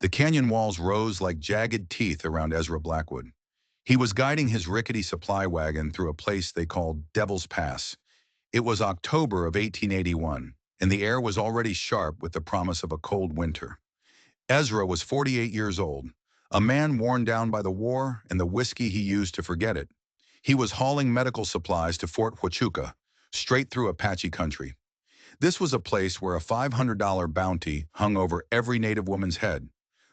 The canyon walls rose like jagged teeth around Ezra Blackwood. He was guiding his rickety supply wagon through a place they called Devil's Pass. It was October of 1881, and the air was already sharp with the promise of a cold winter. Ezra was 48 years old, a man worn down by the war and the whiskey he used to forget it. He was hauling medical supplies to Fort Huachuca, straight through Apache country. This was a place where a $500 bounty hung over every Native woman's head,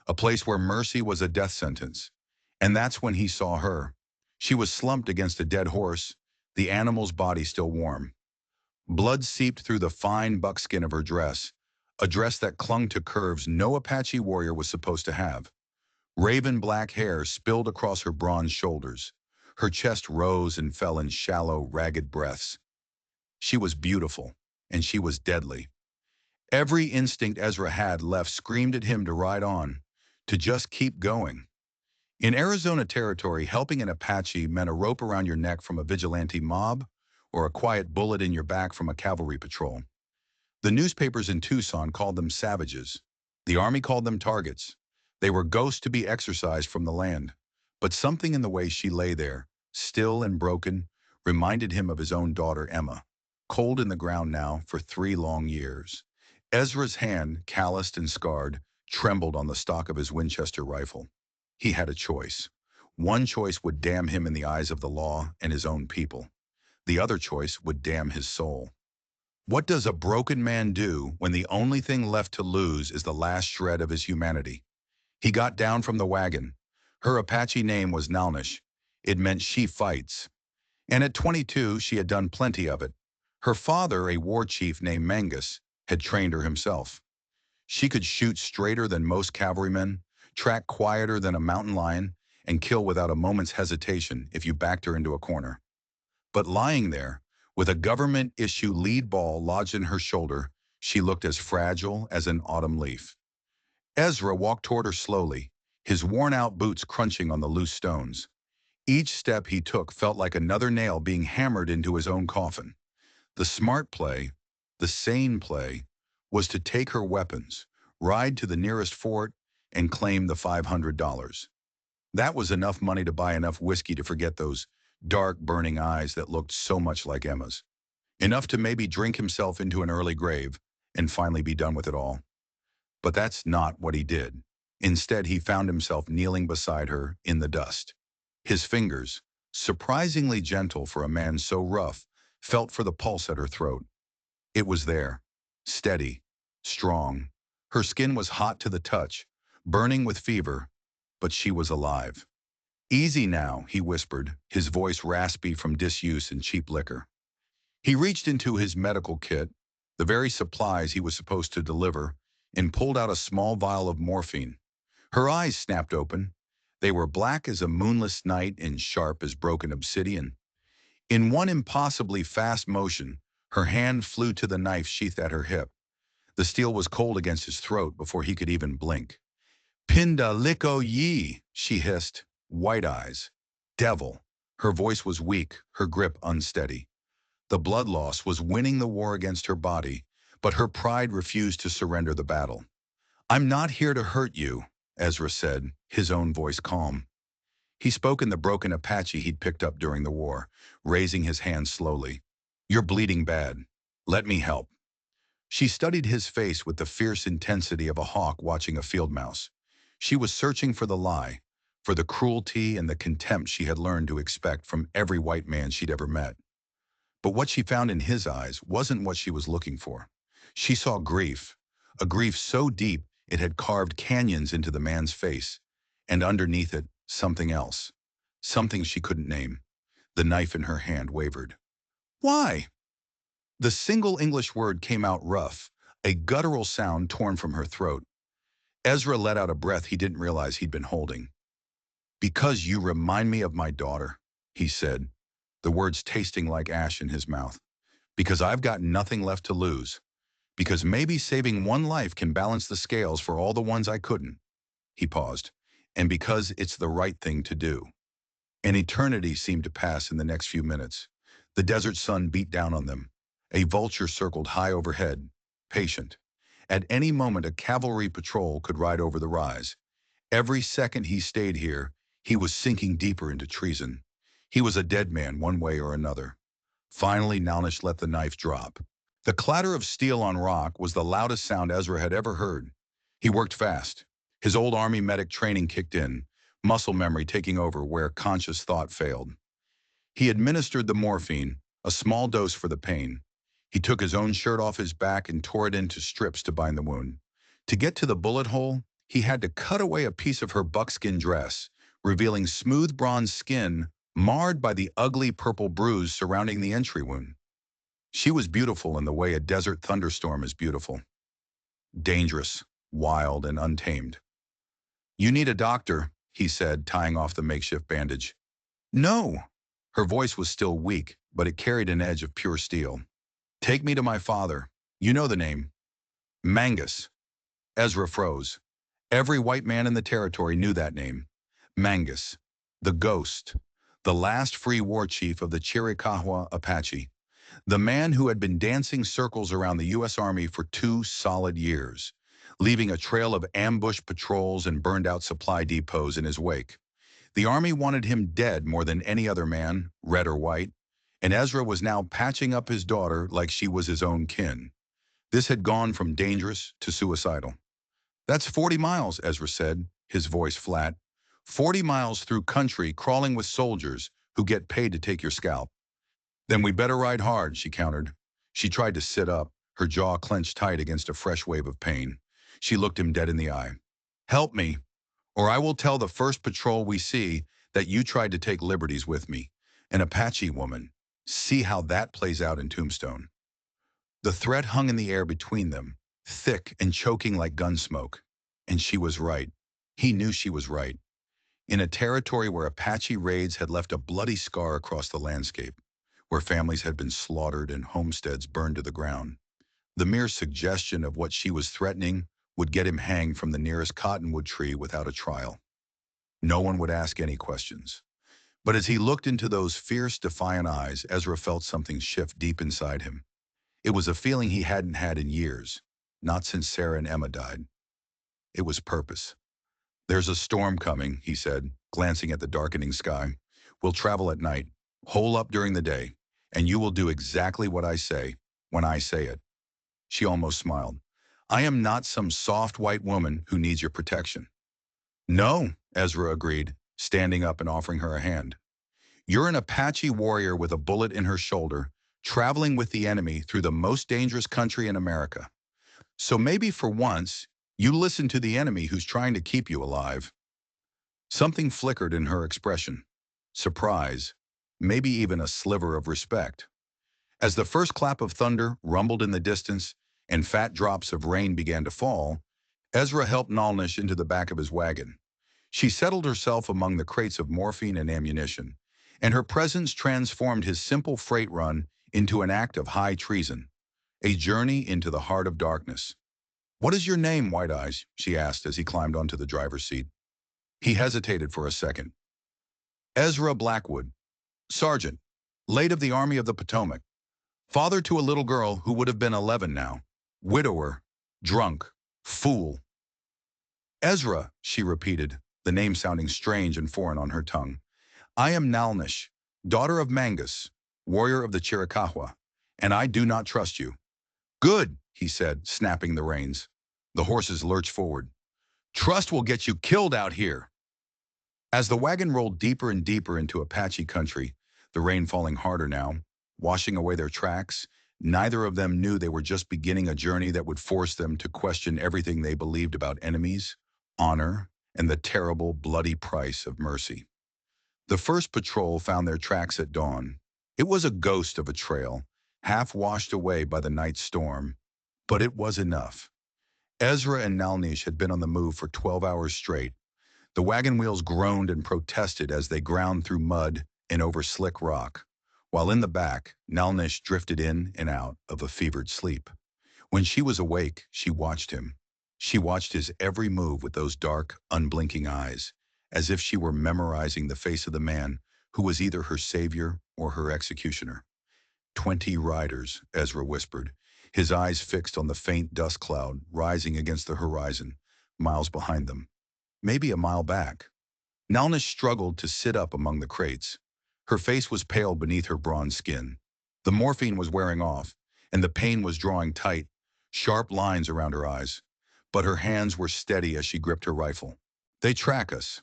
a place where mercy was a death sentence. And that's when he saw her. She was slumped against a dead horse, the animal's body still warm. Blood seeped through the fine buckskin of her dress, a dress that clung to curves no Apache warrior was supposed to have. Raven black hair spilled across her bronze shoulders. Her chest rose and fell in shallow, ragged breaths. She was beautiful, and she was deadly. Every instinct Ezra had left screamed at him to ride on, to just keep going. In Arizona territory, helping an Apache meant a rope around your neck from a vigilante mob or a quiet bullet in your back from a cavalry patrol. The newspapers in Tucson called them savages. The army called them targets. They were ghosts to be exorcised from the land. But something in the way she lay there, still and broken, reminded him of his own daughter Emma, cold in the ground now for 3 long years. Ezra's hand, calloused and scarred, trembled on the stock of his Winchester rifle. He had a choice. One choice would damn him in the eyes of the law and his own people. The other choice would damn his soul. What does a broken man do when the only thing left to lose is the last shred of his humanity? He got down from the wagon. Her Apache name was Nalnish. It meant she fights. And at 22, she had done plenty of it. Her father, a war chief named Mangus, had trained her himself. She could shoot straighter than most cavalrymen, track quieter than a mountain lion, and kill without a moment's hesitation if you backed her into a corner. But lying there, with a government-issue lead ball lodged in her shoulder, she looked as fragile as an autumn leaf. Ezra walked toward her slowly, his worn-out boots crunching on the loose stones. Each step he took felt like another nail being hammered into his own coffin. The smart play, the sane play, was to take her weapons, ride to the nearest fort, and claim the $500. That was enough money to buy enough whiskey to forget those dark, burning eyes that looked so much like Emma's. Enough to maybe drink himself into an early grave and finally be done with it all. But that's not what he did. Instead, he found himself kneeling beside her in the dust. His fingers, surprisingly gentle for a man so rough, felt for the pulse at her throat. It was there, steady, strong. Her skin was hot to the touch, burning with fever, but she was alive. "Easy now," he whispered, his voice raspy from disuse and cheap liquor. He reached into his medical kit, the very supplies he was supposed to deliver, and pulled out a small vial of morphine. Her eyes snapped open. They were black as a moonless night and sharp as broken obsidian. In one impossibly fast motion, her hand flew to the knife sheath at her hip. The steel was cold against his throat before he could even blink. "Pinda liko ye," she hissed, white eyes. "Devil." Her voice was weak, her grip unsteady. The blood loss was winning the war against her body, but her pride refused to surrender the battle. "I'm not here to hurt you," Ezra said, his own voice calm. He spoke in the broken Apache he'd picked up during the war, raising his hand slowly. "You're bleeding bad. Let me help." She studied his face with the fierce intensity of a hawk watching a field mouse. She was searching for the lie, for the cruelty and the contempt she had learned to expect from every white man she'd ever met. But what she found in his eyes wasn't what she was looking for. She saw grief, a grief so deep it had carved canyons into the man's face, and underneath it, something else, something she couldn't name. The knife in her hand wavered. "Why?" The single English word came out rough, a guttural sound torn from her throat. Ezra let out a breath he didn't realize he'd been holding. "Because you remind me of my daughter," he said, the words tasting like ash in his mouth. "Because I've got nothing left to lose. Because maybe saving one life can balance the scales for all the ones I couldn't." He paused. "And because it's the right thing to do." An eternity seemed to pass in the next few minutes. The desert sun beat down on them. A vulture circled high overhead, patient. At any moment, a cavalry patrol could ride over the rise. Every second he stayed here, he was sinking deeper into treason. He was a dead man one way or another. Finally, Nalnish let the knife drop. The clatter of steel on rock was the loudest sound Ezra had ever heard. He worked fast. His old army medic training kicked in, muscle memory taking over where conscious thought failed. He administered the morphine, a small dose for the pain. He took his own shirt off his back and tore it into strips to bind the wound. To get to the bullet hole, he had to cut away a piece of her buckskin dress, revealing smooth bronze skin marred by the ugly purple bruise surrounding the entry wound. She was beautiful in the way a desert thunderstorm is beautiful. Dangerous, wild, and untamed. "You need a doctor," he said, tying off the makeshift bandage. "No." Her voice was still weak, but it carried an edge of pure steel. "Take me to my father. You know the name. Mangus." Ezra froze. Every white man in the territory knew that name. Mangus, the ghost, the last free war chief of the Chiricahua Apache, the man who had been dancing circles around the U.S. Army for 2 solid years, leaving a trail of ambush patrols and burned-out supply depots in his wake. The Army wanted him dead more than any other man, red or white, and Ezra was now patching up his daughter like she was his own kin. This had gone from dangerous to suicidal. "That's 40 miles, Ezra said, his voice flat. 40 miles through country crawling with soldiers who get paid to take your scalp." "Then we better ride hard," she countered. She tried to sit up, her jaw clenched tight against a fresh wave of pain. She looked him dead in the eye. "Help me, or I will tell the first patrol we see that you tried to take liberties with me. An Apache woman. See how that plays out in Tombstone." The threat hung in the air between them, thick and choking like gun smoke. And she was right. He knew she was right. In a territory where Apache raids had left a bloody scar across the landscape, where families had been slaughtered and homesteads burned to the ground, the mere suggestion of what she was threatening would get him hanged from the nearest cottonwood tree without a trial. No one would ask any questions. But as he looked into those fierce, defiant eyes, Ezra felt something shift deep inside him. It was a feeling he hadn't had in years, not since Sarah and Emma died. It was purpose. "There's a storm coming," he said, glancing at the darkening sky. "We'll travel at night, hole up during the day, and you will do exactly what I say, when I say it." She almost smiled. "I am not some soft white woman who needs your protection." "No," Ezra agreed, standing up and offering her a hand. "You're an Apache warrior with a bullet in her shoulder, traveling with the enemy through the most dangerous country in America. So maybe for once, you listen to the enemy who's trying to keep you alive." Something flickered in her expression. Surprise, maybe even a sliver of respect. As the first clap of thunder rumbled in the distance and fat drops of rain began to fall, Ezra helped Nalnish into the back of his wagon. She settled herself among the crates of morphine and ammunition, and her presence transformed his simple freight run into an act of high treason, a journey into the heart of darkness. "What is your name, White Eyes?" she asked as he climbed onto the driver's seat. He hesitated for a second. "Ezra Blackwood, Sergeant, late of the Army of the Potomac. Father to a little girl who would have been 11 now. Widower, drunk, fool." "Ezra," she repeated, the name sounding strange and foreign on her tongue. "I am Nalnish, daughter of Mangus, warrior of the Chiricahua, and I do not trust you." "Good," he said, snapping the reins. The horses lurched forward. "Trust will get you killed out here." As the wagon rolled deeper and deeper into Apache country, the rain falling harder now, washing away their tracks, neither of them knew they were just beginning a journey that would force them to question everything they believed about enemies, honor, and the terrible, bloody price of mercy. The first patrol found their tracks at dawn. It was a ghost of a trail, half washed away by the night storm, but it was enough. Ezra and Nalnish had been on the move for 12 hours straight. The wagon wheels groaned and protested as they ground through mud and over slick rock, while in the back, Nalnish drifted in and out of a fevered sleep. When she was awake, she watched him. She watched his every move with those dark, unblinking eyes, as if she were memorizing the face of the man who was either her savior or her executioner. 20 riders, Ezra whispered. his eyes fixed on the faint dust cloud rising against the horizon, miles behind them. Maybe a mile back. Nalnish struggled to sit up among the crates. Her face was pale beneath her bronze skin. The morphine was wearing off, and the pain was drawing tight, sharp lines around her eyes. But her hands were steady as she gripped her rifle. "They track us."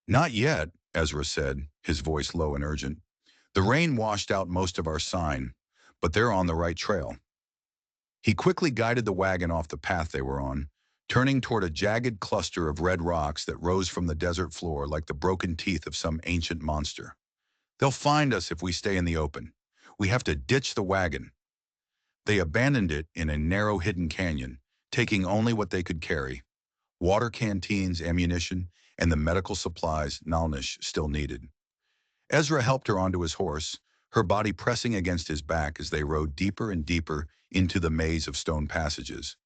"Not yet," Ezra said, his voice low and urgent. "The rain washed out most of our sign, but they're on the right trail." He quickly guided the wagon off the path they were on, turning toward a jagged cluster of red rocks that rose from the desert floor like the broken teeth of some ancient monster. "They'll find us if we stay in the open. We have to ditch the wagon." They abandoned it in a narrow hidden canyon, taking only what they could carry: water canteens, ammunition, and the medical supplies Nalnish still needed. Ezra helped her onto his horse, her body pressing against his back as they rode deeper and deeper into the maze of stone passages.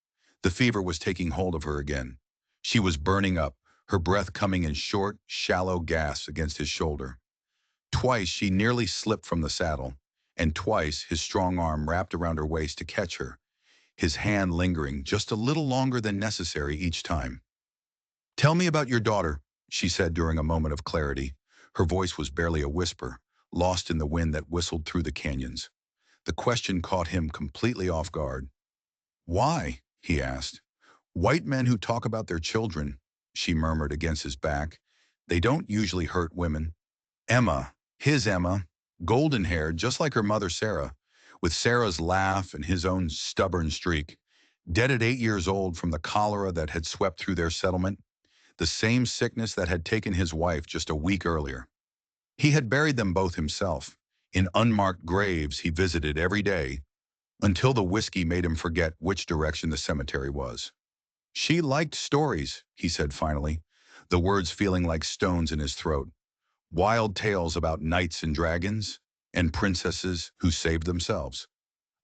The fever was taking hold of her again. She was burning up, her breath coming in short, shallow gasps against his shoulder. Twice she nearly slipped from the saddle, and twice his strong arm wrapped around her waist to catch her, his hand lingering just a little longer than necessary each time. "Tell me about your daughter," she said during a moment of clarity. Her voice was barely a whisper, lost in the wind that whistled through the canyons. The question caught him completely off guard. "Why?" he asked. "White men who talk about their children," she murmured against his back. "They don't usually hurt women." Emma, his Emma, golden-haired, just like her mother Sarah, with Sarah's laugh and his own stubborn streak. Dead at 8 years old from the cholera that had swept through their settlement, the same sickness that had taken his wife just a week earlier. He had buried them both himself, in unmarked graves he visited every day, until the whiskey made him forget which direction the cemetery was. "She liked stories," he said finally, the words feeling like stones in his throat. "Wild tales about knights and dragons, and princesses who saved themselves."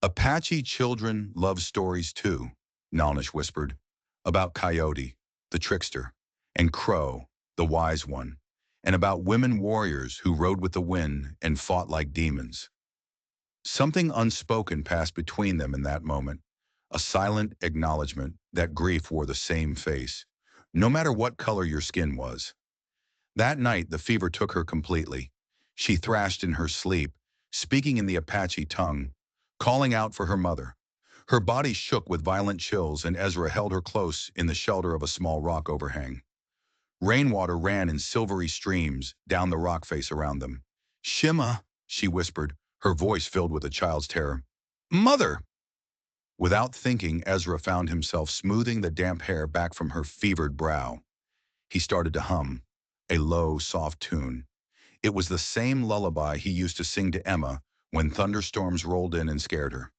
"Apache children love stories too," Nalnish whispered, "about Coyote, the trickster, and Crow, the wise one, and about women warriors who rode with the wind and fought like demons." Something unspoken passed between them in that moment, a silent acknowledgement that grief wore the same face, no matter what color your skin was. That night, the fever took her completely. She thrashed in her sleep, speaking in the Apache tongue, calling out for her mother. Her body shook with violent chills, and Ezra held her close in the shelter of a small rock overhang. Rainwater ran in silvery streams down the rock face around them. "Shima," she whispered, her voice filled with a child's terror. "Mother!" Without thinking, Ezra found himself smoothing the damp hair back from her fevered brow. He started to hum, a low, soft tune. It was the same lullaby he used to sing to Emma when thunderstorms rolled in and scared her.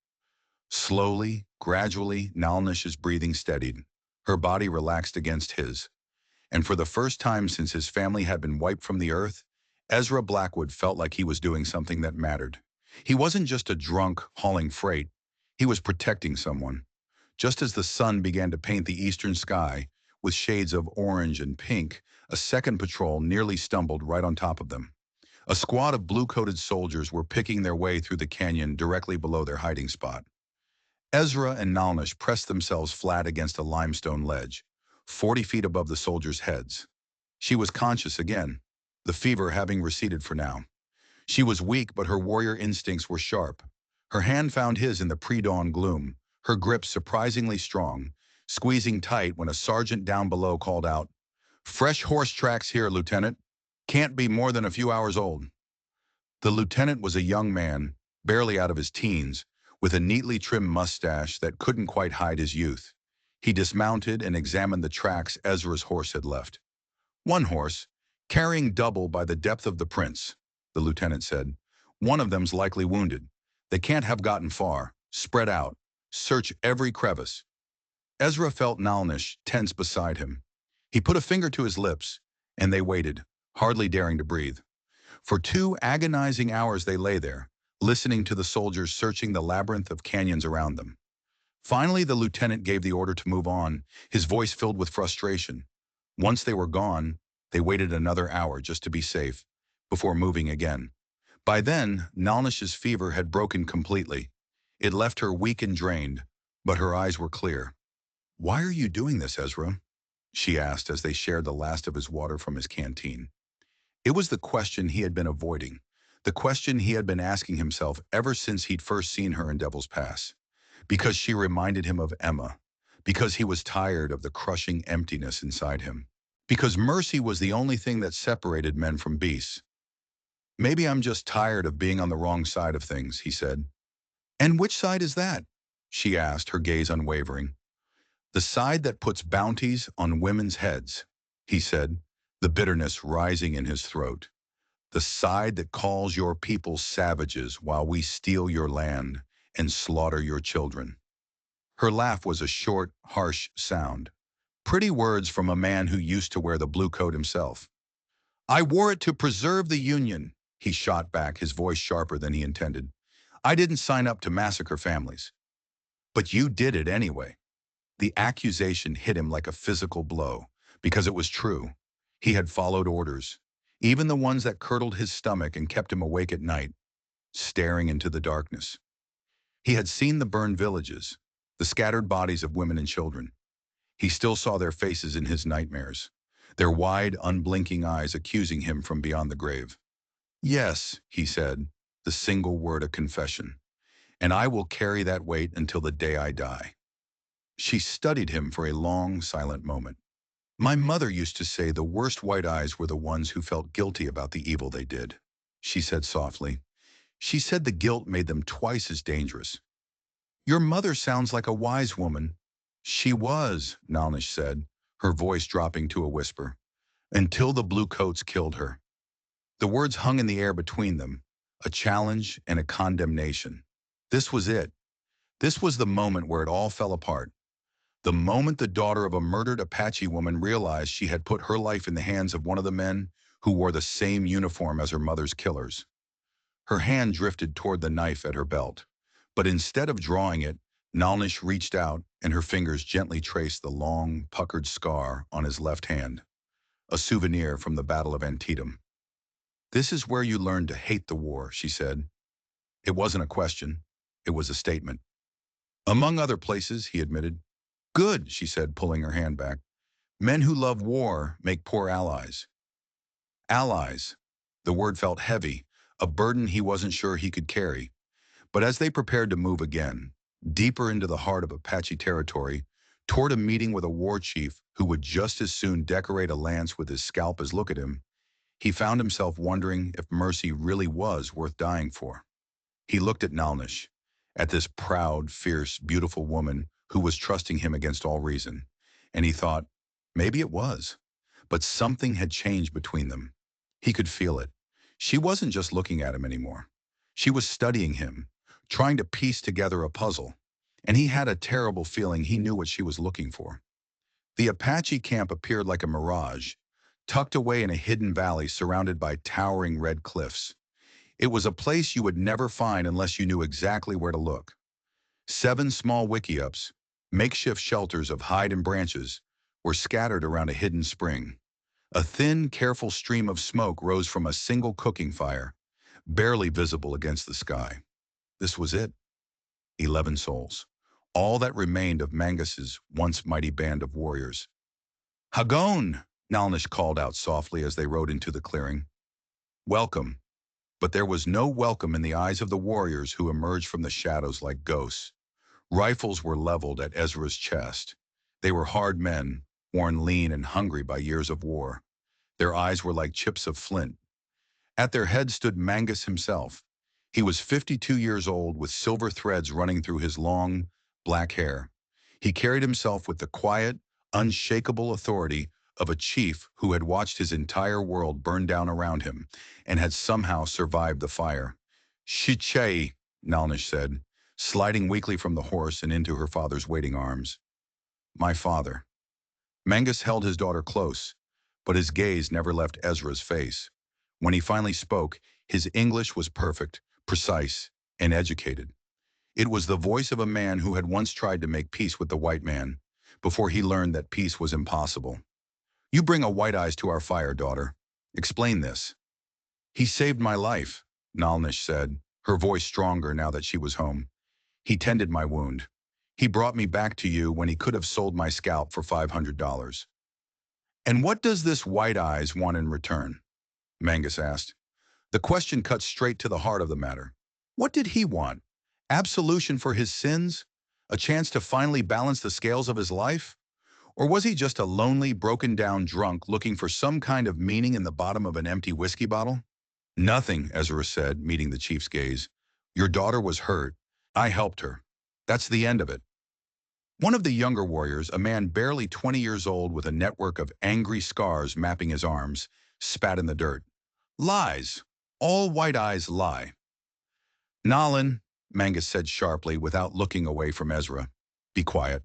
Slowly, gradually, Nalnish's breathing steadied. Her body relaxed against his. And for the first time since his family had been wiped from the earth, Ezra Blackwood felt like he was doing something that mattered. He wasn't just a drunk hauling freight. He was protecting someone. Just as the sun began to paint the eastern sky with shades of orange and pink, a second patrol nearly stumbled right on top of them. A squad of blue-coated soldiers were picking their way through the canyon directly below their hiding spot. Ezra and Nalnish pressed themselves flat against a limestone ledge, 40 feet above the soldiers' heads. She was conscious again, the fever having receded for now. She was weak, but her warrior instincts were sharp. Her hand found his in the pre-dawn gloom, her grip surprisingly strong, squeezing tight when a sergeant down below called out, "Fresh horse tracks here, Lieutenant. Can't be more than a few hours old." The lieutenant was a young man, barely out of his teens, with a neatly trimmed mustache that couldn't quite hide his youth. He dismounted and examined the tracks Ezra's horse had left. "One horse, carrying double by the depth of the prints," the lieutenant said. "One of them's likely wounded. They can't have gotten far. Spread out. Search every crevice." Ezra felt Nalnish tense beside him. He put a finger to his lips, and they waited, hardly daring to breathe. For 2 agonizing hours they lay there, listening to the soldiers searching the labyrinth of canyons around them. Finally, the lieutenant gave the order to move on, his voice filled with frustration. Once they were gone, they waited another hour just to be safe, before moving again. By then, Nalnish's fever had broken completely. It left her weak and drained, But her eyes were clear. "Why are you doing this, Ezra?" she asked as they shared the last of his water from his canteen. It was the question he had been avoiding, the question he had been asking himself ever since he'd first seen her in Devil's Pass. Because she reminded him of Emma. Because he was tired of the crushing emptiness inside him. Because mercy was the only thing that separated men from beasts. "Maybe I'm just tired of being on the wrong side of things," he said. "And which side is that?" she asked, her gaze unwavering. "The side that puts bounties on women's heads," he said, the bitterness rising in his throat. "The side that calls your people savages while we steal your land and slaughter your children." Her laugh was a short, harsh sound. Pretty words from a man who used to wear the blue coat himself. "I wore it to preserve the Union," he shot back, his voice sharper than he intended. "I didn't sign up to massacre families." "But you did it anyway." The accusation hit him like a physical blow, because it was true. He had followed orders, even the ones that curdled his stomach and kept him awake at night, staring into the darkness. He had seen the burned villages, the scattered bodies of women and children. He still saw their faces in his nightmares, their wide, unblinking eyes accusing him from beyond the grave. "Yes," he said, the single word a confession, "and I will carry that weight until the day I die." She studied him for a long, silent moment. "My mother used to say the worst white eyes were the ones who felt guilty about the evil they did," she said softly. "She said the guilt made them twice as dangerous." "Your mother sounds like a wise woman." "She was," Nalnish said, her voice dropping to a whisper, "until the blue coats killed her." The words hung in the air between them, a challenge and a condemnation. This was it. This was the moment where it all fell apart. The moment the daughter of a murdered Apache woman realized she had put her life in the hands of one of the men who wore the same uniform as her mother's killers. Her hand drifted toward the knife at her belt. But instead of drawing it, Nalnish reached out and her fingers gently traced the long, puckered scar on his left hand, a souvenir from the Battle of Antietam. "This is where you learned to hate the war," she said. It wasn't a question. It was a statement. "Among other places," he admitted. "Good," she said, pulling her hand back. "Men who love war make poor allies." Allies. The word felt heavy, a burden he wasn't sure he could carry. But as they prepared to move again, deeper into the heart of Apache territory, toward a meeting with a war chief who would just as soon decorate a lance with his scalp as look at him, he found himself wondering if mercy really was worth dying for. He looked at Nalnish, at this proud, fierce, beautiful woman who was trusting him against all reason, and he thought, maybe it was. But something had changed between them. He could feel it. She wasn't just looking at him anymore. She was studying him, trying to piece together a puzzle, and he had a terrible feeling he knew what she was looking for. The Apache camp appeared like a mirage, tucked away in a hidden valley surrounded by towering red cliffs. It was a place you would never find unless you knew exactly where to look. 7 small wickiups, makeshift shelters of hide and branches, were scattered around a hidden spring. A thin, careful stream of smoke rose from a single cooking fire, barely visible against the sky. This was it. 11 souls. All that remained of Mangus's once mighty band of warriors. "Hagon!" Nalnish called out softly as they rode into the clearing. "Welcome." But there was no welcome in the eyes of the warriors who emerged from the shadows like ghosts. Rifles were leveled at Ezra's chest. They were hard men, worn lean and hungry by years of war. Their eyes were like chips of flint. At their head stood Mangus himself. He was 52 years old with silver threads running through his long, black hair. He carried himself with the quiet, unshakable authority of a chief who had watched his entire world burn down around him and had somehow survived the fire. "Shichei," Nalnish said, sliding weakly from the horse and into her father's waiting arms. "My father." Mangus held his daughter close, but his gaze never left Ezra's face. When he finally spoke, his English was perfect, precise, and educated. It was the voice of a man who had once tried to make peace with the white man, before he learned that peace was impossible. "You bring a white eyes to our fire, daughter. Explain this." "He saved my life," Nalnish said, her voice stronger now that she was home. "He tended my wound. He brought me back to you when he could have sold my scalp for $500. And what does this White Eyes want in return? Mangus asked. The question cut straight to the heart of the matter. What did he want? Absolution for his sins? A chance to finally balance the scales of his life? Or was he just a lonely, broken-down drunk looking for some kind of meaning in the bottom of an empty whiskey bottle? Nothing, Ezra said, meeting the chief's gaze. Your daughter was hurt. I helped her. That's the end of it. One of the younger warriors, a man barely 20 years old with a network of angry scars mapping his arms, spat in the dirt. Lies. All White Eyes lie. Nalin, Mangus said sharply without looking away from Ezra. Be quiet.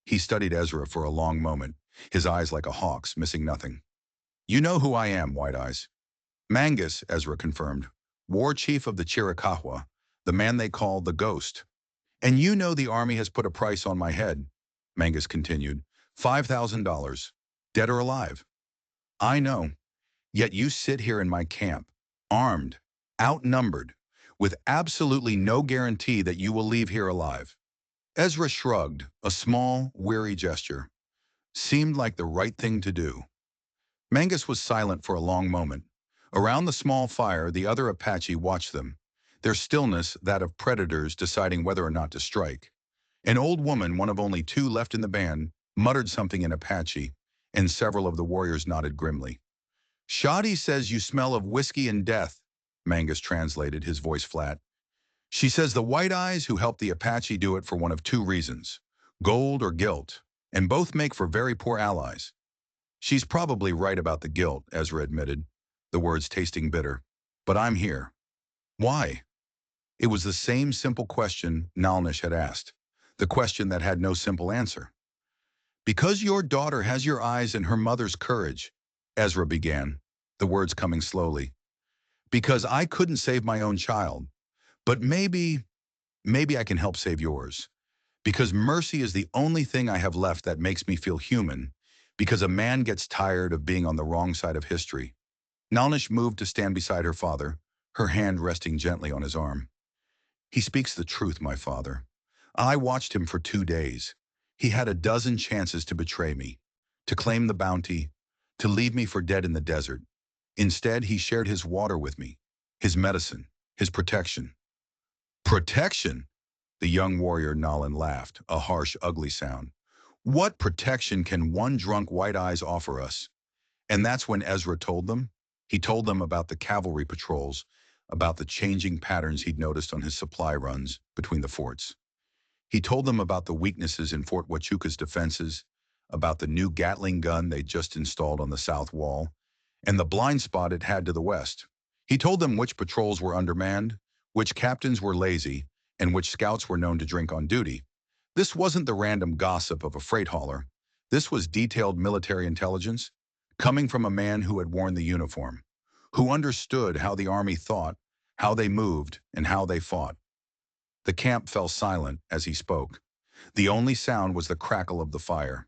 He studied Ezra for a long moment, his eyes like a hawk's, missing nothing. You know who I am, White Eyes. Mangus, Ezra confirmed, war chief of the Chiricahua, the man they call the Ghost. And you know the army has put a price on my head, Mangus continued. $5,000, dead or alive. I know, yet you sit here in my camp, armed, outnumbered, with absolutely no guarantee that you will leave here alive. Ezra shrugged, a small, weary gesture. Seemed like the right thing to do. Mangus was silent for a long moment. Around the small fire, the other Apache watched them, their stillness that of predators deciding whether or not to strike. An old woman, one of only two left in the band, muttered something in Apache, and several of the warriors nodded grimly. Shadi says you smell of whiskey and death, Mangus translated, his voice flat. She says the White Eyes who helped the Apache do it for one of two reasons, gold or guilt, and both make for very poor allies. She's probably right about the guilt, Ezra admitted, the words tasting bitter. But I'm here. Why? It was the same simple question Nalnish had asked, the question that had no simple answer. Because your daughter has your eyes and her mother's courage, Ezra began, the words coming slowly. Because I couldn't save my own child, but maybe I can help save yours. Because mercy is the only thing I have left that makes me feel human, because a man gets tired of being on the wrong side of history. Nalnish moved to stand beside her father, her hand resting gently on his arm. He speaks the truth, my father. I watched him for 2 days. He had a dozen chances to betray me, to claim the bounty, to leave me for dead in the desert. Instead, he shared his water with me, his medicine, his protection. Protection? The young warrior Nalin laughed, a harsh, ugly sound. What protection can one drunk White Eyes offer us? And that's when Ezra told them. He told them about the cavalry patrols, about the changing patterns he'd noticed on his supply runs between the forts. He told them about the weaknesses in Fort Huachuca's defenses, about the new Gatling gun they'd just installed on the south wall, and the blind spot it had to the west. He told them which patrols were undermanned, which captains were lazy, and which scouts were known to drink on duty. This wasn't the random gossip of a freight hauler. This was detailed military intelligence, coming from a man who had worn the uniform, who understood how the army thought, how they moved, and how they fought. The camp fell silent as he spoke. The only sound was the crackle of the fire.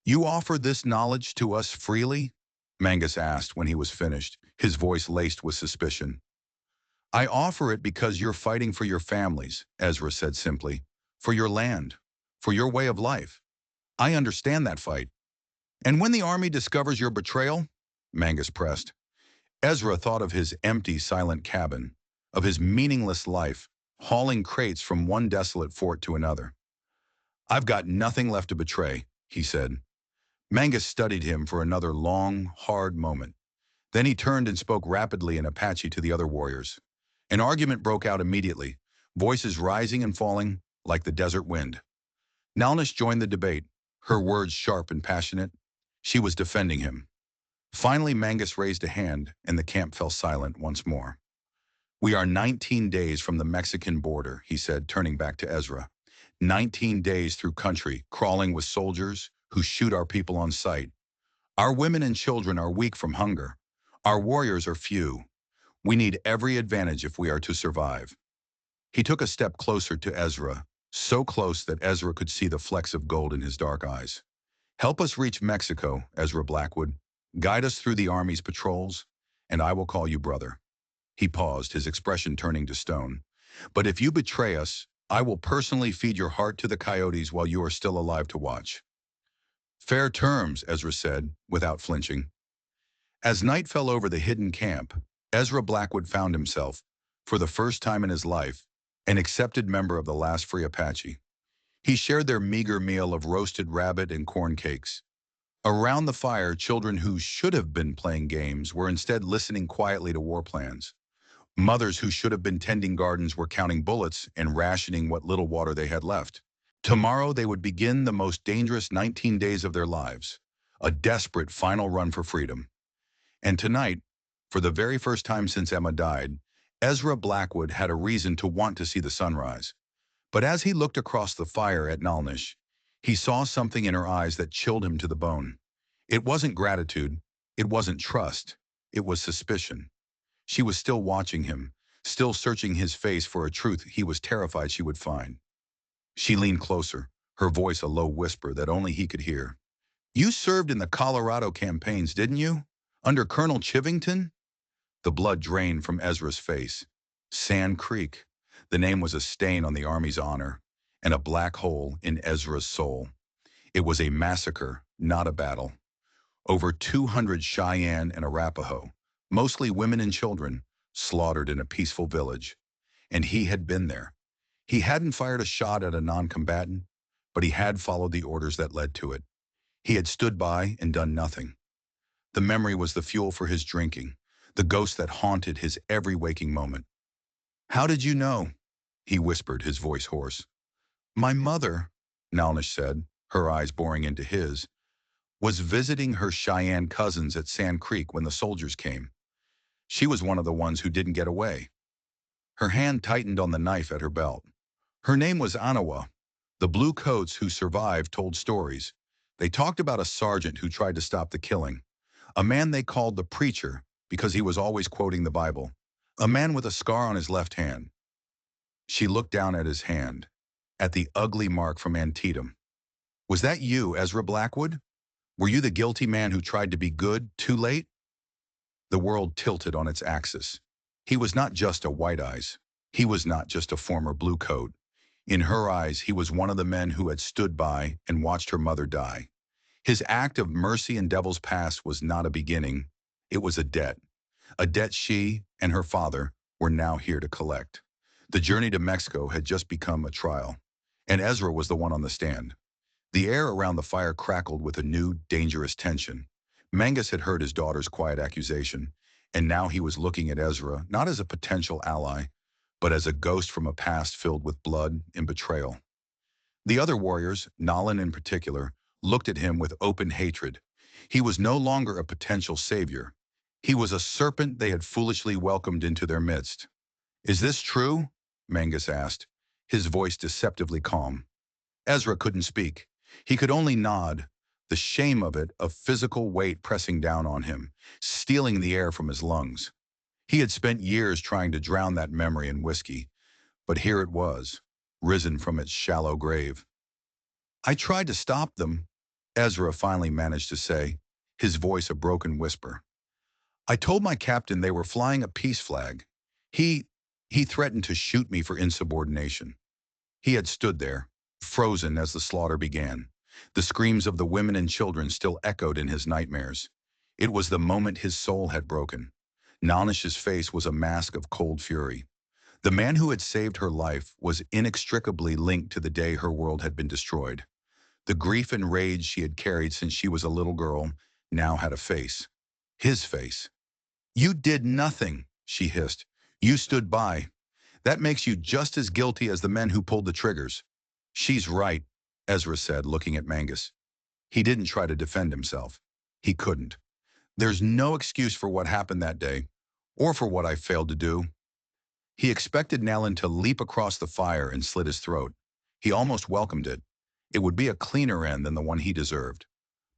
You offer this knowledge to us freely? Mangus asked when he was finished, his voice laced with suspicion. I offer it because you're fighting for your families, Ezra said simply, for your land, for your way of life. I understand that fight. And when the army discovers your betrayal, Mangus pressed, Ezra thought of his empty, silent cabin, of his meaningless life, hauling crates from one desolate fort to another. I've got nothing left to betray, he said. Mangus studied him for another long, hard moment. Then he turned and spoke rapidly in Apache to the other warriors. An argument broke out immediately, voices rising and falling like the desert wind. Nalnish joined the debate, her words sharp and passionate. She was defending him. Finally, Mangus raised a hand, and the camp fell silent once more. We are 19 days from the Mexican border, he said, turning back to Ezra. 19 days through country, crawling with soldiers who shoot our people on sight. Our women and children are weak from hunger. Our warriors are few. We need every advantage if we are to survive. He took a step closer to Ezra, so close that Ezra could see the flecks of gold in his dark eyes. Help us reach Mexico, Ezra Blackwood. Guide us through the army's patrols, and I will call you brother. He paused, his expression turning to stone. But if you betray us, I will personally feed your heart to the coyotes while you are still alive to watch." "Fair terms," Ezra said, without flinching. As night fell over the hidden camp, Ezra Blackwood found himself, for the first time in his life, an accepted member of the last free Apache. He shared their meager meal of roasted rabbit and corn cakes. Around the fire, children who should have been playing games were instead listening quietly to war plans. Mothers who should have been tending gardens were counting bullets and rationing what little water they had left. Tomorrow they would begin the most dangerous 19 days of their lives, a desperate final run for freedom. And tonight, for the very first time since Emma died, Ezra Blackwood had a reason to want to see the sunrise. But as he looked across the fire at Nalnish, he saw something in her eyes that chilled him to the bone. It wasn't gratitude, it wasn't trust, it was suspicion. She was still watching him, still searching his face for a truth he was terrified she would find. She leaned closer, her voice a low whisper that only he could hear. "You served in the Colorado campaigns, didn't you? Under Colonel Chivington?" The blood drained from Ezra's face. Sand Creek. The name was a stain on the Army's honor, and a black hole in Ezra's soul. It was a massacre, not a battle. Over 200 Cheyenne and Arapaho, mostly women and children, slaughtered in a peaceful village. And he had been there. He hadn't fired a shot at a non-combatant, but he had followed the orders that led to it. He had stood by and done nothing. The memory was the fuel for his drinking, the ghost that haunted his every waking moment. "How did you know?" he whispered, his voice hoarse. "My mother," Nalnish said, her eyes boring into his, "was visiting her Cheyenne cousins at Sand Creek when the soldiers came. She was one of the ones who didn't get away." Her hand tightened on the knife at her belt. "Her name was Anawa. The blue coats who survived told stories. They talked about a sergeant who tried to stop the killing. A man they called the preacher because he was always quoting the Bible. A man with a scar on his left hand." She looked down at his hand, at the ugly mark from Antietam. "Was that you, Ezra Blackwood? Were you the guilty man who tried to be good too late?" The world tilted on its axis. He was not just a White Eyes. He was not just a former blue coat. In her eyes, he was one of the men who had stood by and watched her mother die. His act of mercy in Devil's Pass was not a beginning. It was a debt she and her father were now here to collect. The journey to Mexico had just become a trial, and Ezra was the one on the stand. The air around the fire crackled with a new, dangerous tension. Mangus had heard his daughter's quiet accusation, and now he was looking at Ezra not as a potential ally, but as a ghost from a past filled with blood and betrayal. The other warriors, Nolan in particular, looked at him with open hatred. He was no longer a potential savior. He was a serpent they had foolishly welcomed into their midst. "Is this true?" Mangus asked, his voice deceptively calm. Ezra couldn't speak. He could only nod, the shame of it, a physical weight pressing down on him, stealing the air from his lungs. He had spent years trying to drown that memory in whiskey, but here it was, risen from its shallow grave. "I tried to stop them," Ezra finally managed to say, his voice a broken whisper. "I told my captain they were flying a peace flag. He, he threatened to shoot me for insubordination." He had stood there, frozen as the slaughter began. The screams of the women and children still echoed in his nightmares. It was the moment his soul had broken. Nalnish's face was a mask of cold fury. The man who had saved her life was inextricably linked to the day her world had been destroyed. The grief and rage she had carried since she was a little girl now had a face. His face. "You did nothing," she hissed. "You stood by. That makes you just as guilty as the men who pulled the triggers." "She's right," Ezra said, looking at Mangus. He didn't try to defend himself. He couldn't. "There's no excuse for what happened that day, or for what I failed to do." He expected Nalin to leap across the fire and slit his throat. He almost welcomed it. It would be a cleaner end than the one he deserved.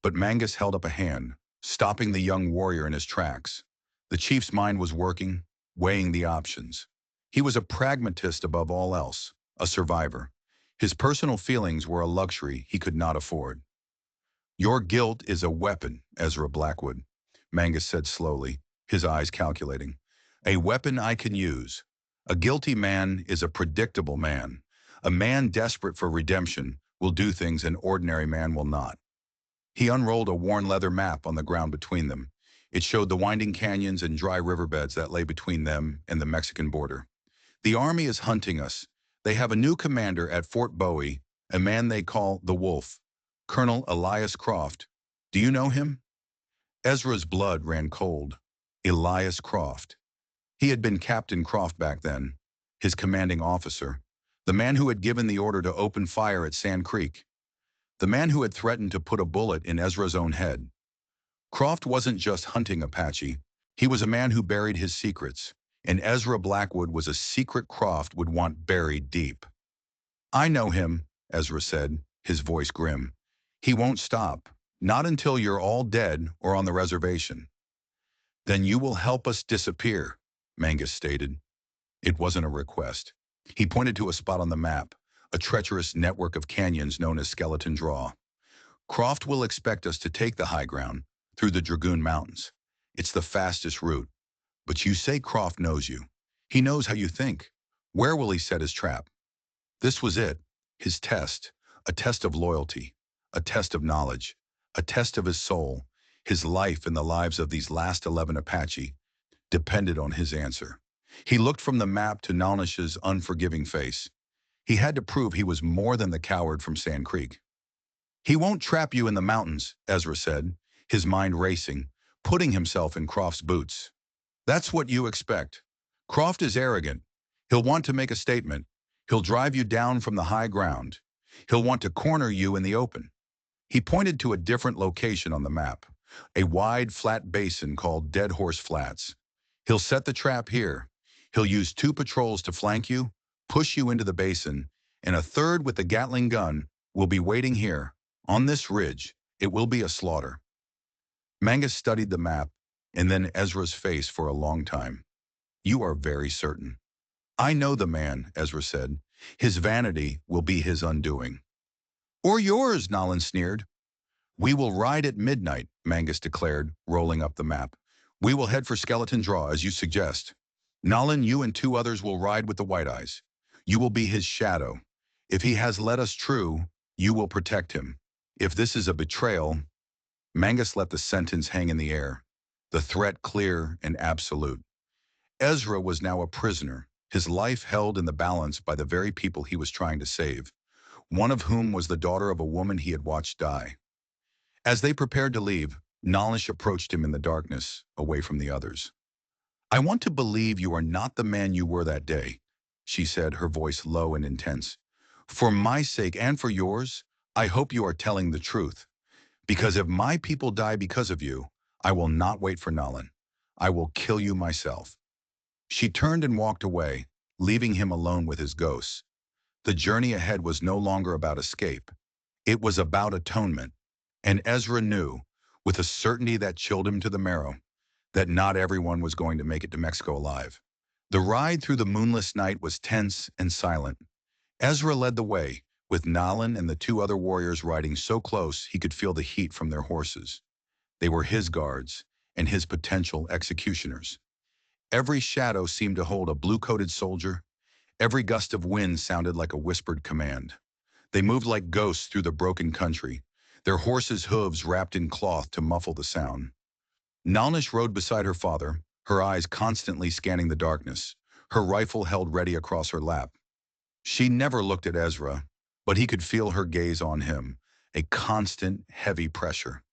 But Mangus held up a hand, stopping the young warrior in his tracks. The chief's mind was working, weighing the options. He was a pragmatist above all else, a survivor. His personal feelings were a luxury he could not afford. "Your guilt is a weapon, Ezra Blackwood," Mangus said slowly, his eyes calculating. "A weapon I can use. A guilty man is a predictable man, A man desperate for redemption will do things an ordinary man will not. He unrolled a worn leather map on the ground between them. It showed the winding canyons and dry riverbeds that lay between them and the Mexican border. The army is hunting us. They have a new commander at Fort Bowie, a man they call the Wolf, Colonel Elias Croft. Do you know him? Ezra's blood ran cold. Elias Croft. He had been Captain Croft back then, his commanding officer, the man who had given the order to open fire at Sand Creek, the man who had threatened to put a bullet in Ezra's own head. Croft wasn't just hunting Apache. He was a man who buried his secrets, and Ezra Blackwood was a secret Croft would want buried deep. I know him, Ezra said, his voice grim. He won't stop, not until you're all dead or on the reservation. Then you will help us disappear, Mangus stated. It wasn't a request. He pointed to a spot on the map, a treacherous network of canyons known as Skeleton Draw. Croft will expect us to take the high ground, through the Dragoon Mountains. It's the fastest route. But you say Croft knows you. He knows how you think. Where will he set his trap? This was it, his test, a test of loyalty, a test of knowledge, a test of his soul. His life and the lives of these last 11 Apache depended on his answer. He looked from the map to Nalnish's unforgiving face. He had to prove he was more than the coward from Sand Creek. He won't trap you in the mountains, Ezra said, his mind racing, putting himself in Croft's boots. That's what you expect. Croft is arrogant. He'll want to make a statement. He'll drive you down from the high ground. He'll want to corner you in the open. He pointed to a different location on the map, a wide, flat basin called Dead Horse Flats. He'll set the trap here. He'll use 2 patrols to flank you, push you into the basin, and a third with the Gatling gun will be waiting here. On this ridge, it will be a slaughter. Mangus studied the map, and then Ezra's face for a long time. You are very certain. I know the man, Ezra said. His vanity will be his undoing. Or yours, Nolan sneered. We will ride at midnight, Mangus declared, rolling up the map. We will head for Skeleton Draw, as you suggest. Nolan, you and 2 others will ride with the White Eyes. You will be his shadow. If he has led us true, you will protect him. If this is a betrayal, Mangus let the sentence hang in the air, the threat clear and absolute. Ezra was now a prisoner, his life held in the balance by the very people he was trying to save, one of whom was the daughter of a woman he had watched die. As they prepared to leave, Nalish approached him in the darkness, away from the others. I want to believe you are not the man you were that day, she said, her voice low and intense. For my sake and for yours, I hope you are telling the truth. Because if my people die because of you, I will not wait for Nolan. I will kill you myself. She turned and walked away, leaving him alone with his ghosts. The journey ahead was no longer about escape. It was about atonement. And Ezra knew, with a certainty that chilled him to the marrow, that not everyone was going to make it to Mexico alive. The ride through the moonless night was tense and silent. Ezra led the way, with Nalan and the 2 other warriors riding so close he could feel the heat from their horses. They were his guards and his potential executioners. Every shadow seemed to hold a blue-coated soldier. Every gust of wind sounded like a whispered command. They moved like ghosts through the broken country, their horses' hooves wrapped in cloth to muffle the sound. Nalnish rode beside her father, her eyes constantly scanning the darkness, her rifle held ready across her lap. She never looked at Ezra, but he could feel her gaze on him, a constant, heavy pressure.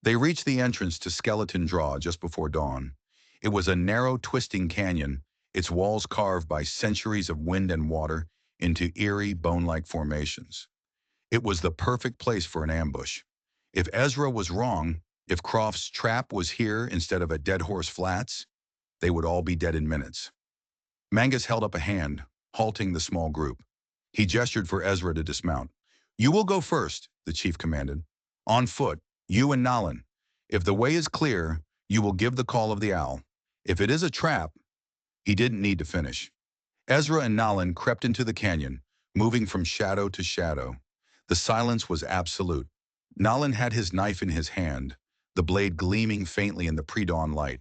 They reached the entrance to Skeleton Draw just before dawn. It was a narrow, twisting canyon, its walls carved by centuries of wind and water into eerie, bone-like formations. It was the perfect place for an ambush. If Ezra was wrong, if Croft's trap was here instead of at Dead Horse Flats, they would all be dead in minutes. Mangus held up a hand, halting the small group. He gestured for Ezra to dismount. You will go first, the chief commanded. On foot, you and Nalan. If the way is clear, you will give the call of the owl. If it is a trap, he didn't need to finish. Ezra and Nalan crept into the canyon, moving from shadow to shadow. The silence was absolute. Nalan had his knife in his hand, the blade gleaming faintly in the pre-dawn light.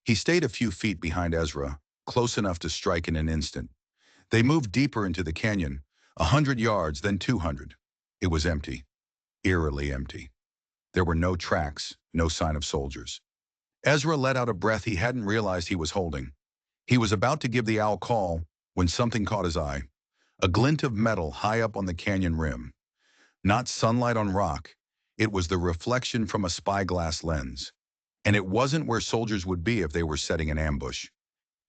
He stayed a few feet behind Ezra, close enough to strike in an instant. They moved deeper into the canyon, 100 yards, then 200. It was empty, eerily empty. There were no tracks, no sign of soldiers. Ezra let out a breath he hadn't realized he was holding. He was about to give the owl call when something caught his eye. A glint of metal high up on the canyon rim. Not sunlight on rock. It was the reflection from a spyglass lens. And it wasn't where soldiers would be if they were setting an ambush.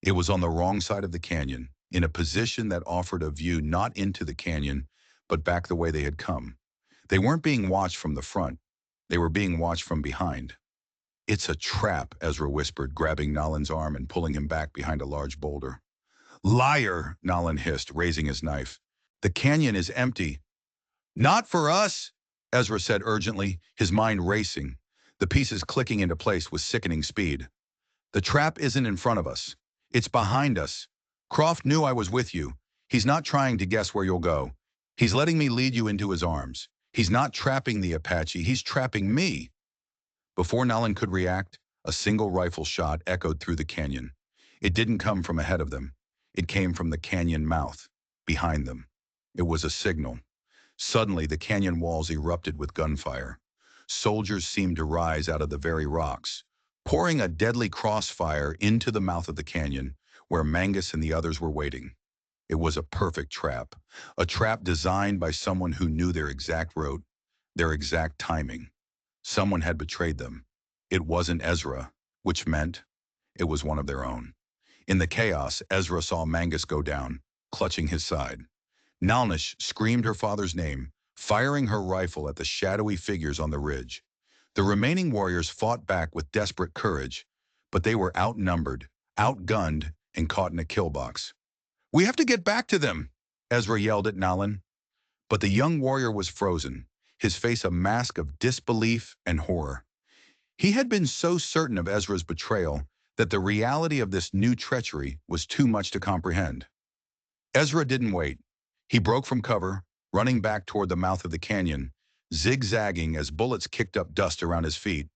It was on the wrong side of the canyon, in a position that offered a view not into the canyon, but back the way they had come. They weren't being watched from the front. They were being watched from behind. "It's a trap," Ezra whispered, grabbing Nolan's arm and pulling him back behind a large boulder. "Liar," Nolan hissed, raising his knife. "The canyon is empty." "Not for us," Ezra said urgently, his mind racing, the pieces clicking into place with sickening speed. "The trap isn't in front of us. It's behind us. Croft knew I was with you. He's not trying to guess where you'll go. He's letting me lead you into his arms. He's not trapping the Apache, he's trapping me." Before Nolan could react, a single rifle shot echoed through the canyon. It didn't come from ahead of them. It came from the canyon mouth, behind them. It was a signal. Suddenly, the canyon walls erupted with gunfire. Soldiers seemed to rise out of the very rocks, pouring a deadly crossfire into the mouth of the canyon, where Mangus and the others were waiting. It was a perfect trap, a trap designed by someone who knew their exact route, their exact timing. Someone had betrayed them. It wasn't Ezra, which meant it was one of their own. In the chaos, Ezra saw Mangus go down, clutching his side. Nalnish screamed her father's name, firing her rifle at the shadowy figures on the ridge. The remaining warriors fought back with desperate courage, but they were outnumbered, outgunned, and caught in a kill box. "We have to get back to them," Ezra yelled at Nalan. But the young warrior was frozen, his face a mask of disbelief and horror. He had been so certain of Ezra's betrayal that the reality of this new treachery was too much to comprehend. Ezra didn't wait. He broke from cover, running back toward the mouth of the canyon, zigzagging as bullets kicked up dust around his feet.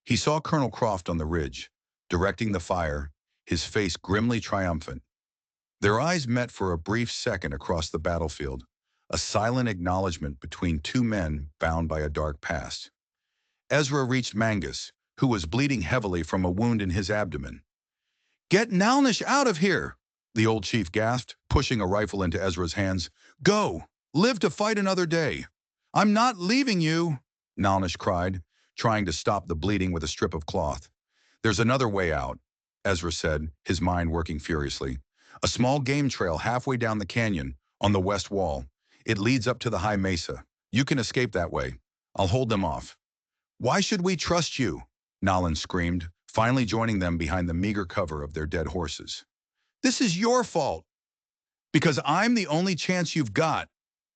He saw Colonel Croft on the ridge, directing the fire, his face grimly triumphant. Their eyes met for a brief second across the battlefield, a silent acknowledgement between two men bound by a dark past. Ezra reached Mangus, who was bleeding heavily from a wound in his abdomen. "Get Nalnish out of here!" the old chief gasped, pushing a rifle into Ezra's hands. "Go! Live to fight another day!" "I'm not leaving you!" Nalnish cried, trying to stop the bleeding with a strip of cloth. "There's another way out," Ezra said, his mind working furiously. "A small game trail halfway down the canyon, on the west wall. It leads up to the high mesa. You can escape that way. I'll hold them off." "Why should we trust you?" Nalan screamed, finally joining them behind the meager cover of their dead horses. "This is your fault." "Because I'm the only chance you've got,"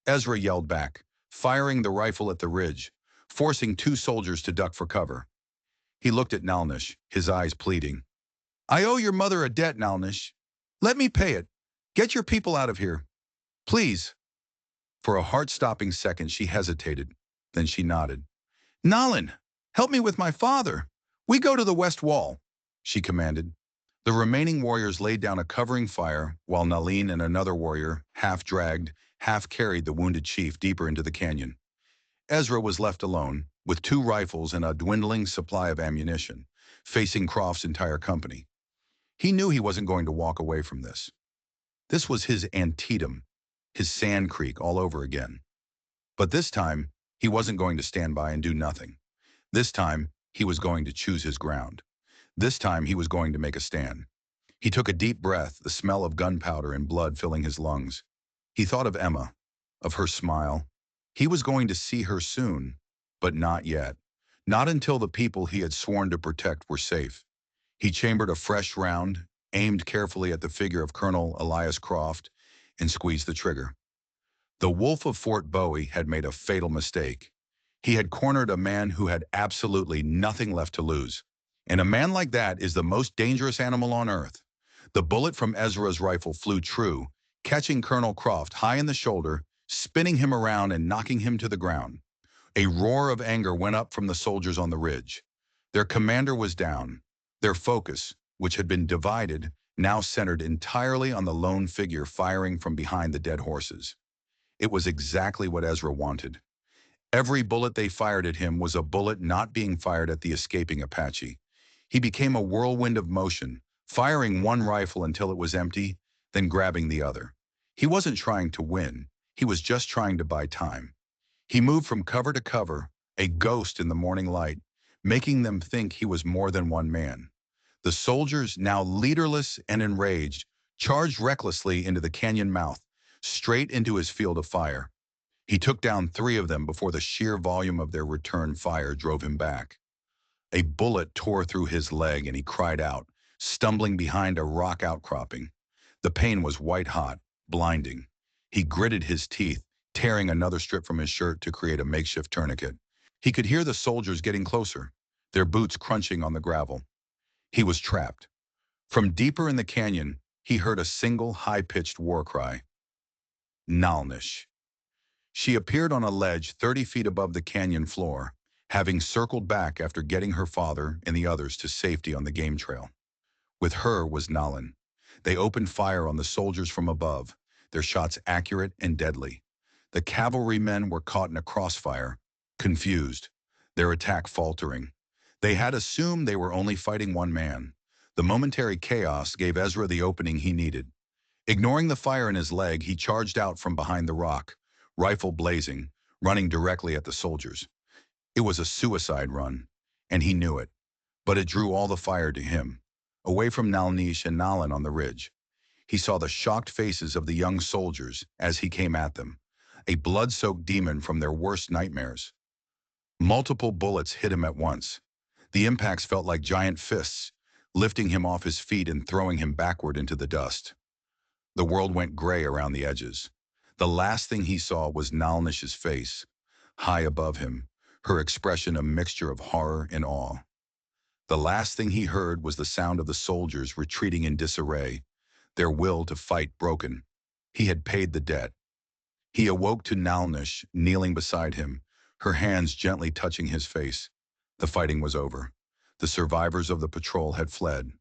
Ezra yelled back, firing the rifle at the ridge, forcing two soldiers to duck for cover. He looked at Nalnish, his eyes pleading. "I owe your mother a debt, Nalnish. Let me pay it. Get your people out of here. Please." For a heart-stopping second, she hesitated. Then she nodded. "Nalan, help me with my father. We go to the west wall," she commanded. The remaining warriors laid down a covering fire while Nalin and another warrior, half dragged, half carried the wounded chief deeper into the canyon. Ezra was left alone, with two rifles and a dwindling supply of ammunition, facing Croft's entire company. He knew he wasn't going to walk away from this. This was his Antietam, his Sand Creek all over again. But this time, he wasn't going to stand by and do nothing. This time, he was going to choose his ground. This time, he was going to make a stand. He took a deep breath, the smell of gunpowder and blood filling his lungs. He thought of Emma, of her smile. He was going to see her soon, but not yet. Not until the people he had sworn to protect were safe. He chambered a fresh round, aimed carefully at the figure of Colonel Elias Croft, and squeezed the trigger. The Wolf of Fort Bowie had made a fatal mistake. He had cornered a man who had absolutely nothing left to lose. And a man like that is the most dangerous animal on earth. The bullet from Ezra's rifle flew true, catching Colonel Croft high in the shoulder, spinning him around and knocking him to the ground. A roar of anger went up from the soldiers on the ridge. Their commander was down. Their focus, which had been divided, now centered entirely on the lone figure firing from behind the dead horses. It was exactly what Ezra wanted. Every bullet they fired at him was a bullet not being fired at the escaping Apache. He became a whirlwind of motion, firing one rifle until it was empty, then grabbing the other. He wasn't trying to win. He was just trying to buy time. He moved from cover to cover, a ghost in the morning light, making them think he was more than one man. The soldiers, now leaderless and enraged, charged recklessly into the canyon mouth, straight into his field of fire. He took down 3 of them before the sheer volume of their return fire drove him back. A bullet tore through his leg and he cried out, stumbling behind a rock outcropping. The pain was white-hot, blinding. He gritted his teeth, tearing another strip from his shirt to create a makeshift tourniquet. He could hear the soldiers getting closer, their boots crunching on the gravel. He was trapped. From deeper in the canyon, he heard a single high-pitched war cry. Nalnish. She appeared on a ledge 30 feet above the canyon floor, having circled back after getting her father and the others to safety on the game trail. With her was Nalin. They opened fire on the soldiers from above, their shots accurate and deadly. The cavalrymen were caught in a crossfire, confused, their attack faltering. They had assumed they were only fighting one man. The momentary chaos gave Ezra the opening he needed. Ignoring the fire in his leg, he charged out from behind the rock, rifle blazing, running directly at the soldiers. It was a suicide run, and he knew it, but it drew all the fire to him, away from Nalnish and Nalan on the ridge. He saw the shocked faces of the young soldiers as he came at them, a blood-soaked demon from their worst nightmares. Multiple bullets hit him at once. The impacts felt like giant fists, lifting him off his feet and throwing him backward into the dust. The world went gray around the edges. The last thing he saw was Nalnish's face, high above him, her expression a mixture of horror and awe. The last thing he heard was the sound of the soldiers retreating in disarray, their will to fight broken. He had paid the debt. He awoke to Nalnish kneeling beside him, her hands gently touching his face. The fighting was over. The survivors of the patrol had fled.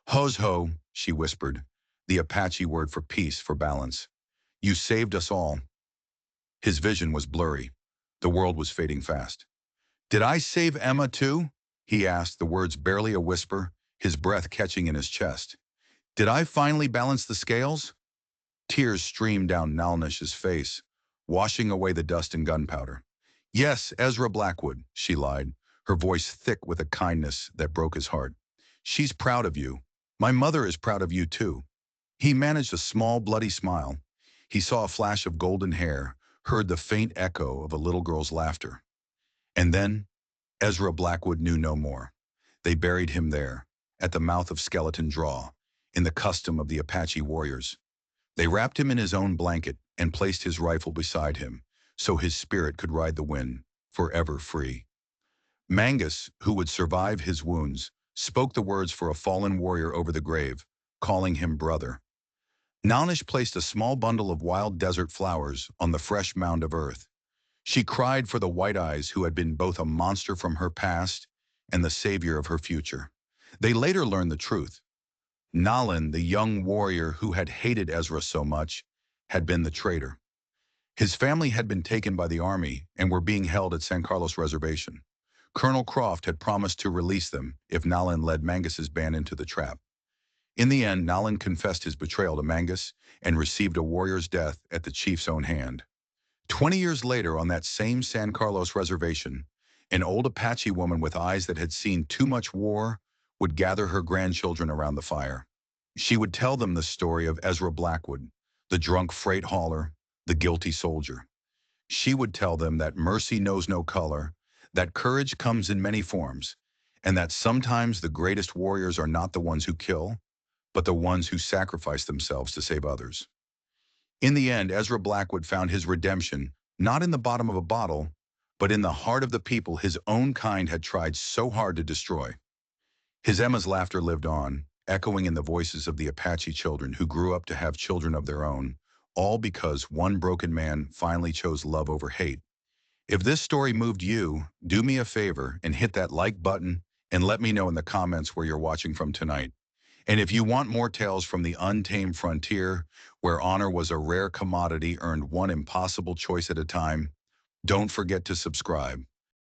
"Hos-ho," she whispered, the Apache word for peace, for balance. "You saved us all." His vision was blurry. The world was fading fast. "Did I save Emma too?" he asked, the words barely a whisper, his breath catching in his chest. "Did I finally balance the scales?" Tears streamed down Nalnish's face, washing away the dust and gunpowder. "Yes, Ezra Blackwood," she lied, her voice thick with a kindness that broke his heart. "She's proud of you. My mother is proud of you too." He managed a small, bloody smile. He saw a flash of golden hair, heard the faint echo of a little girl's laughter. And then, Ezra Blackwood knew no more. They buried him there, at the mouth of Skeleton Draw, in the custom of the Apache warriors. They wrapped him in his own blanket and placed his rifle beside him, so his spirit could ride the wind, forever free. Mangus, who would survive his wounds, spoke the words for a fallen warrior over the grave, calling him brother. Nalnish placed a small bundle of wild desert flowers on the fresh mound of earth. She cried for the White Eyes who had been both a monster from her past and the savior of her future. They later learned the truth. Nalan, the young warrior who had hated Ezra so much, had been the traitor. His family had been taken by the army and were being held at San Carlos Reservation. Colonel Croft had promised to release them if Nalan led Mangus's band into the trap. In the end, Nalan confessed his betrayal to Mangus and received a warrior's death at the chief's own hand. 20 years later, on that same San Carlos reservation, an old Apache woman with eyes that had seen too much war would gather her grandchildren around the fire. She would tell them the story of Ezra Blackwood, the drunk freight hauler, the guilty soldier. She would tell them that mercy knows no color, that courage comes in many forms, and that sometimes the greatest warriors are not the ones who kill, but the ones who sacrifice themselves to save others. In the end, Ezra Blackwood found his redemption not in the bottom of a bottle, but in the heart of the people his own kind had tried so hard to destroy. His Emma's laughter lived on, echoing in the voices of the Apache children who grew up to have children of their own, all because one broken man finally chose love over hate. If this story moved you, do me a favor and hit that like button and let me know in the comments where you're watching from tonight. And if you want more tales from the untamed frontier, where honor was a rare commodity earned one impossible choice at a time, don't forget to subscribe.